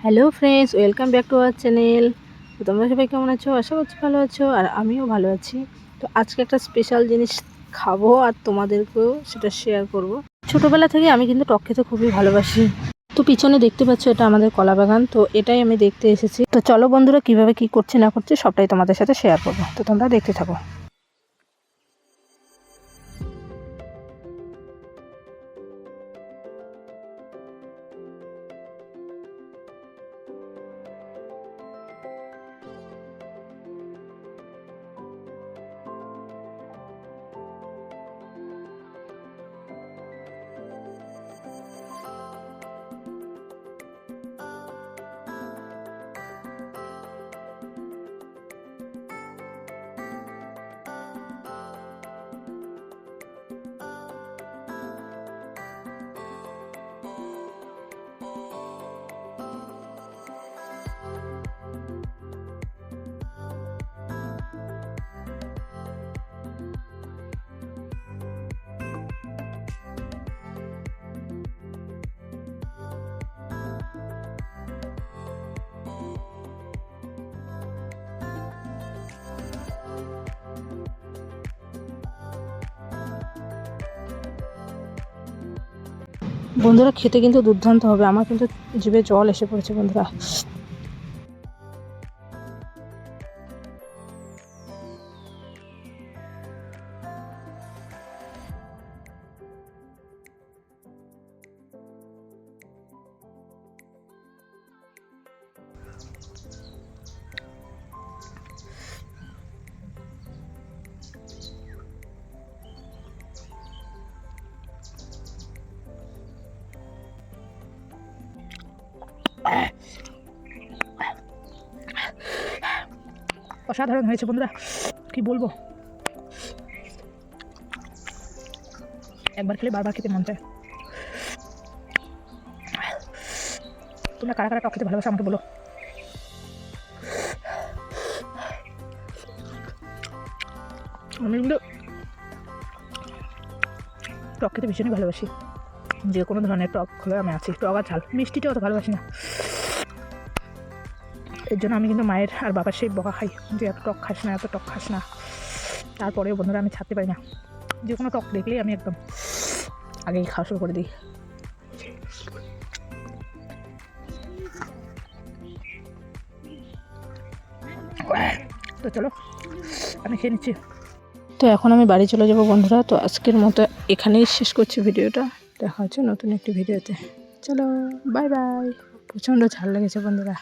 Hello friends, welcome back to our channel. তো তোমরা সবাই কেমন আছো? আশা করছি ভালো আছো, আর আমিও ভালো আছি। তো আজকে একটা স্পেশাল জিনিস খাবো আর তোমাদেরকেও সেটা শেয়ার করব। ছোটোবেলা থেকে আমি কিন্তু টক খেতে খুবই ভালোবাসি। তো পিছনে দেখতে পাচ্ছ, এটা আমাদের কলা বাগান। তো এটাই আমি দেখতে এসেছি। তো চলো বন্ধুরা, কিভাবে কি করছে না করছে সবটাই তোমাদের সাথে শেয়ার করবো। তো তোমরা দেখতে থাকো। বন্ধুরা, খেতে কিন্তু দুর্দান্ত হবে। আমার কিন্তু জিভে জল এসে পড়েছে বন্ধুরা। অসাধারণ হয়েছে বন্ধুরা, কি বলবো। একবার খেলে বারবার খেতে মন চায়। তোমরা কারা কারা টক খেতে ভালোবাসো আমাকে বলো। আমি কিন্তু টক খেতে ভীষণই ভালোবাসি। যে কোনো ধরনের টক হলে আমি আছি। টক আর ঝাল, মিষ্টিটা অত ভালোবাসি না। এর জন্য আমি কিন্তু মায়ের আর বাবার সেই বকা খাই যে এত টক খাস না, এত টক খাস না। তারপরেও বন্ধুরা আমি ছাড়তে পারি না। যে কোনো টক দেখলেই আমি একদম আগেই খাওয়া শুরু করে দিই। তো চলো আমি খেয়ে নিচ্ছি। তো এখন আমি বাড়ি চলে যাবো বন্ধুরা। তো আজকের মতো এখানেই শেষ করছি ভিডিওটা। দেখা হচ্ছে নতুন একটি ভিডিওতে। চলো বাই বাই। প্রচণ্ড ঝাল লেগেছে বন্ধুরা।